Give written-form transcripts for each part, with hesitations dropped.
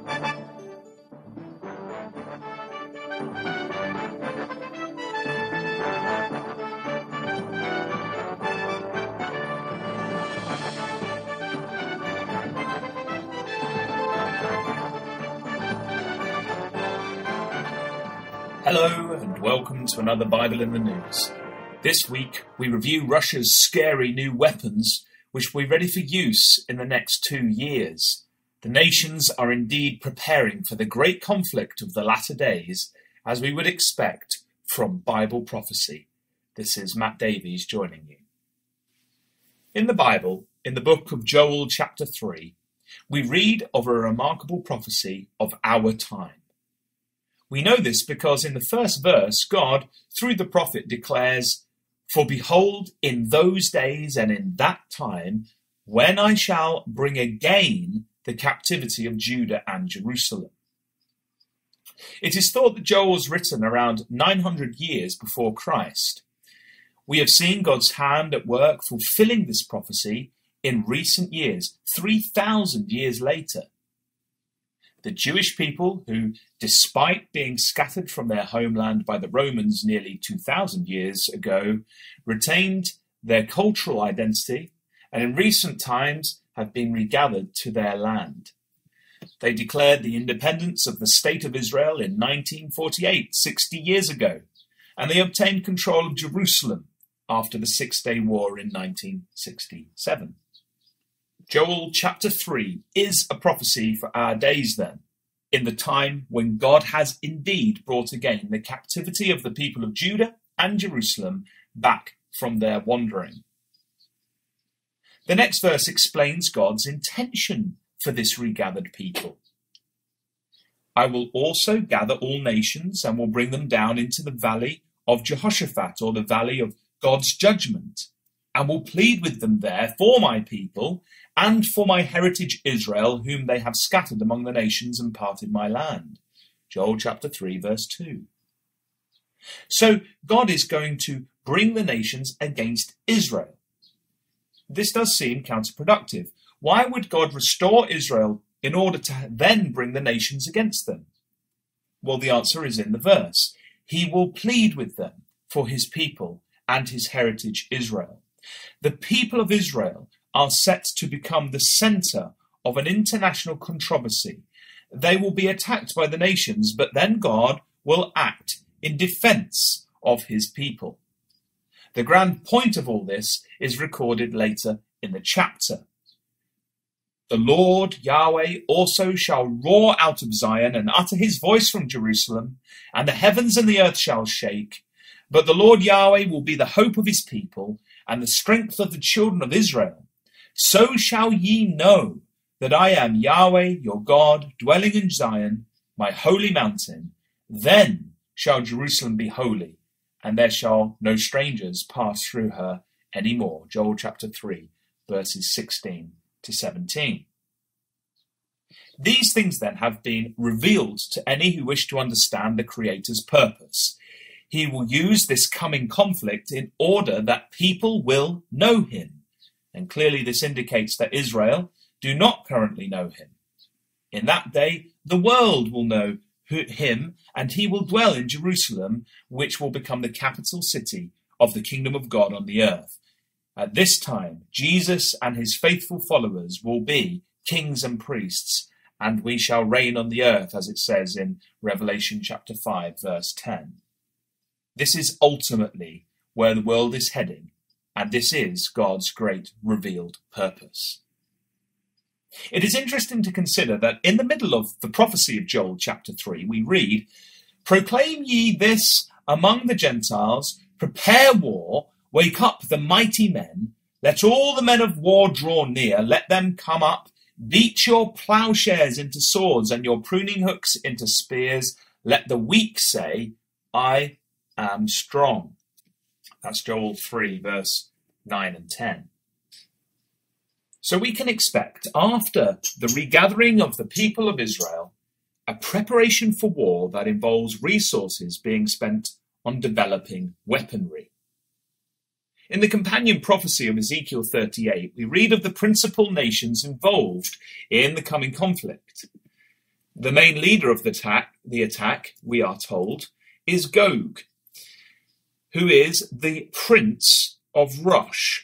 Hello and welcome to another Bible in the News. This week we review Russia's scary new weapons which will be ready for use in the next 2 years. The nations are indeed preparing for the great conflict of the latter days, as we would expect from Bible prophecy. This is Matt Davies joining you. In the Bible, in the book of Joel chapter 3, we read of a remarkable prophecy of our time. We know this because in the first verse, God, through the prophet, declares, "For behold, in those days and in that time, when I shall bring again the captivity of Judah and Jerusalem." It is thought that Joel was written around 900 years before Christ. We have seen God's hand at work fulfilling this prophecy in recent years, 3,000 years later. The Jewish people who, despite being scattered from their homeland by the Romans nearly 2,000 years ago, retained their cultural identity and in recent times have been regathered to their land. They declared the independence of the State of Israel in 1948, 60 years ago, and they obtained control of Jerusalem after the Six-Day War in 1967. Joel chapter 3 is a prophecy for our days then, in the time when God has indeed brought again the captivity of the people of Judah and Jerusalem back from their wandering. The next verse explains God's intention for this regathered people. "I will also gather all nations and will bring them down into the valley of Jehoshaphat, or the valley of God's judgment, and will plead with them there for my people and for my heritage Israel, whom they have scattered among the nations and parted my land." Joel chapter 3, verse 2. So God is going to bring the nations against Israel. This does seem counterproductive. Why would God restore Israel in order to then bring the nations against them? Well, the answer is in the verse. He will plead with them for his people and his heritage Israel. The people of Israel are set to become the center of an international controversy. They will be attacked by the nations, but then God will act in defense of his people. The grand point of all this is recorded later in the chapter. "The Lord Yahweh also shall roar out of Zion and utter his voice from Jerusalem, and the heavens and the earth shall shake. But the Lord Yahweh will be the hope of his people and the strength of the children of Israel. So shall ye know that I am Yahweh your God, dwelling in Zion, my holy mountain. Then shall Jerusalem be holy, and there shall no strangers pass through her any more." Joel chapter 3, verses 16 to 17. These things then have been revealed to any who wish to understand the Creator's purpose. He will use this coming conflict in order that people will know him. And clearly this indicates that Israel do not currently know him. In that day, the world will know him, and he will dwell in Jerusalem, which will become the capital city of the kingdom of God on the earth. At this time, Jesus and his faithful followers will be kings and priests, and we shall reign on the earth, as it says in Revelation chapter 5, verse 10. This is ultimately where the world is heading, and this is God's great revealed purpose. It is interesting to consider that in the middle of the prophecy of Joel chapter 3, we read, "Proclaim ye this among the Gentiles, prepare war, wake up the mighty men, let all the men of war draw near, let them come up, beat your plowshares into swords and your pruning hooks into spears, let the weak say, I am strong." That's Joel 3, verse 9 and 10. So we can expect, after the regathering of the people of Israel, a preparation for war that involves resources being spent on developing weaponry. In the companion prophecy of Ezekiel 38, we read of the principal nations involved in the coming conflict. The main leader of the attack, we are told, is Gog, who is the Prince of Rosh.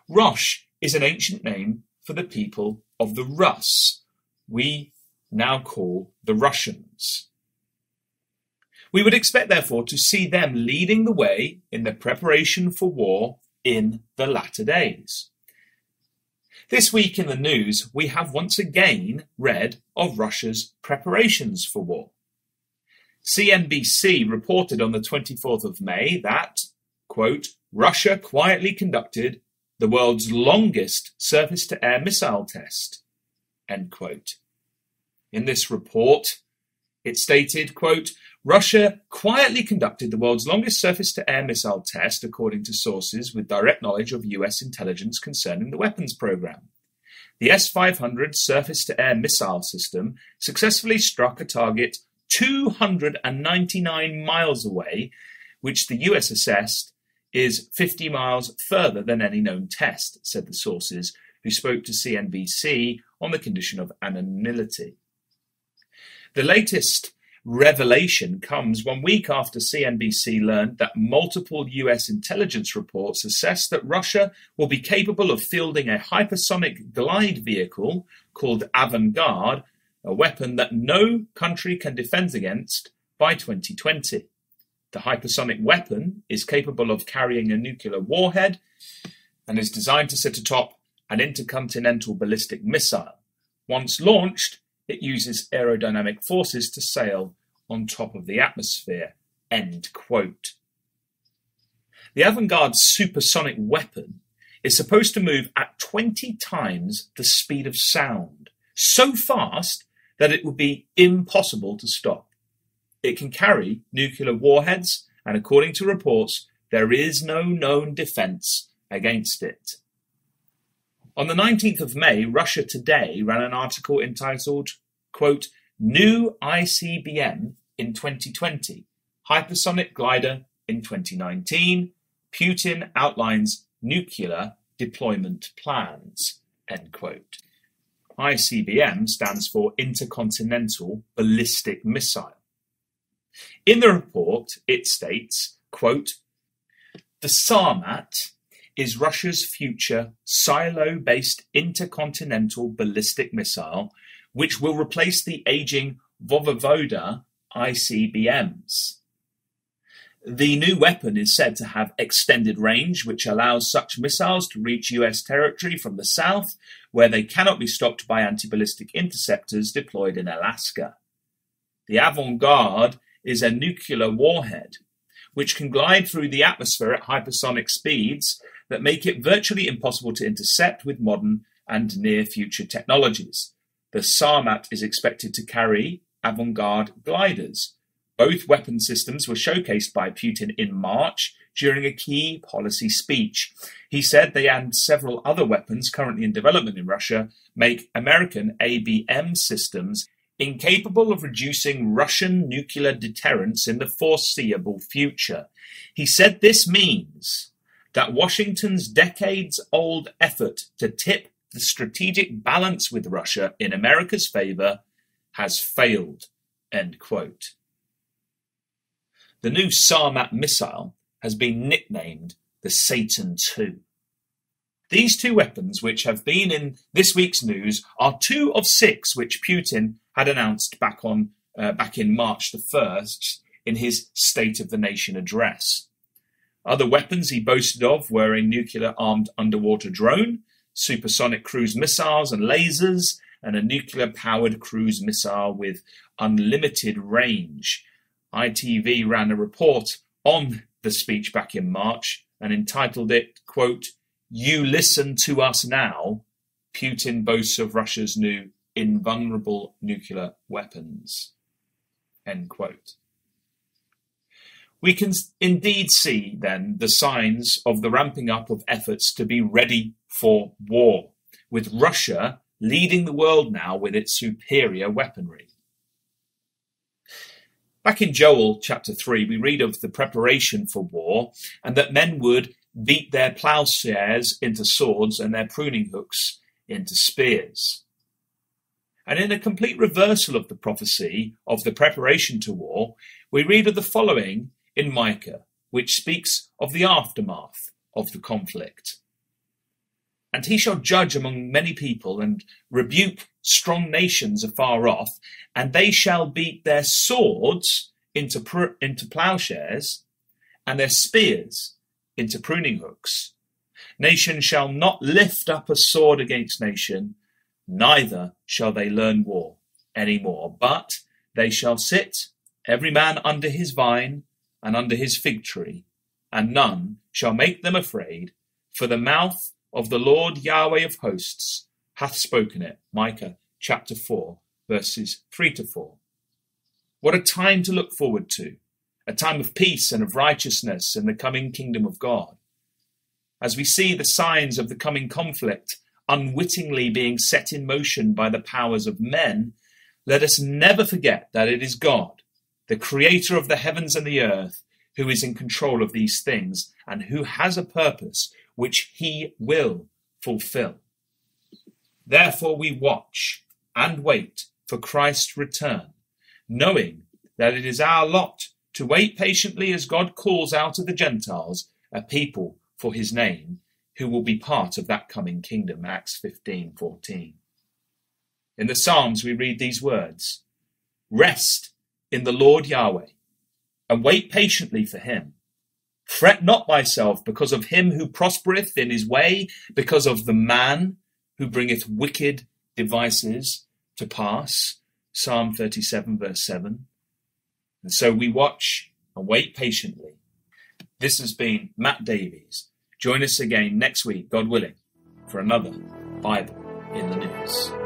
Rosh is an ancient name for the people of the Rus, we now call the Russians. We would expect, therefore, to see them leading the way in the preparation for war in the latter days. This week in the news, we have once again read of Russia's preparations for war. CNBC reported on the 24th of May that, quote, Russia quietly conducted the world's longest surface-to-air missile test, end quote. In this report, it stated, quote, Russia quietly conducted the world's longest surface-to-air missile test, according to sources with direct knowledge of US intelligence concerning the weapons program. The S-500 surface-to-air missile system successfully struck a target 299 miles away, which the US assessed is 50 miles further than any known test, said the sources who spoke to CNBC on the condition of anonymity. The latest revelation comes 1 week after CNBC learned that multiple US intelligence reports assess that Russia will be capable of fielding a hypersonic glide vehicle called Avant-Garde, a weapon that no country can defend against, by 2020. The hypersonic weapon is capable of carrying a nuclear warhead and is designed to sit atop an intercontinental ballistic missile. Once launched, it uses aerodynamic forces to sail on top of the atmosphere, end quote. The Avant-Garde supersonic weapon is supposed to move at 20 times the speed of sound, so fast that it would be impossible to stop. It can carry nuclear warheads, and according to reports, there is no known defense against it. On the 19th of May, Russia Today ran an article entitled, quote, New ICBM in 2020, Hypersonic Glider in 2019, Putin outlines nuclear deployment plans, end quote. ICBM stands for Intercontinental Ballistic Missile. In the report, it states, quote, the Sarmat is Russia's future silo-based intercontinental ballistic missile, which will replace the aging Voyevoda ICBMs. The new weapon is said to have extended range, which allows such missiles to reach US territory from the south, where they cannot be stopped by anti-ballistic interceptors deployed in Alaska. The Avant-Garde is a nuclear warhead, which can glide through the atmosphere at hypersonic speeds that make it virtually impossible to intercept with modern and near-future technologies. The Sarmat is expected to carry Avant-Garde gliders. Both weapon systems were showcased by Putin in March during a key policy speech. He said they and several other weapons currently in development in Russia make American ABM systems incapable of reducing Russian nuclear deterrence in the foreseeable future. He said this means that Washington's decades-old effort to tip the strategic balance with Russia in America's favor has failed, end quote. The new Sarmat missile has been nicknamed the Satan II. These two weapons, which have been in this week's news, are 2 of 6 which Putin had announced back in March the 1st in his State of the Nation address. Other weapons he boasted of were a nuclear-armed underwater drone, supersonic cruise missiles and lasers, and a nuclear-powered cruise missile with unlimited range. ITV ran a report on the speech back in March and entitled it, quote, You listen to us now. Putin boasts of Russia's new invulnerable nuclear weapons, end quote. We can indeed see, then, the signs of the ramping up of efforts to be ready for war, with Russia leading the world now with its superior weaponry. Back in Joel chapter 3, we read of the preparation for war and that men would beat their plowshares into swords and their pruning hooks into spears. And in a complete reversal of the prophecy of the preparation to war, we read of the following in Micah, which speaks of the aftermath of the conflict. And he shall judge among many people and rebuke strong nations afar off, and they shall beat their swords into plowshares and their spears into pruning hooks. Nation shall not lift up a sword against nation, neither shall they learn war any more, but they shall sit, every man under his vine and under his fig tree, and none shall make them afraid, for the mouth of the Lord Yahweh of hosts hath spoken it. Micah chapter 4, verses 3 to 4. What a time to look forward to, a time of peace and of righteousness in the coming kingdom of God. As we see the signs of the coming conflict unwittingly being set in motion by the powers of men, let us never forget that it is God, the creator of the heavens and the earth, who is in control of these things and who has a purpose which he will fulfill. Therefore we watch and wait for Christ's return, knowing that it is our lot to wait patiently as God calls out of the Gentiles a people for his name, who will be part of that coming kingdom. Acts 15:14. In the Psalms we read these words: rest in the Lord Yahweh, and wait patiently for him. Fret not thyself because of him who prospereth in his way, because of the man who bringeth wicked devices to pass. Psalm 37, verse 7. And so we watch and wait patiently. This has been Matt Davies. Join us again next week, God willing, for another Bible in the News.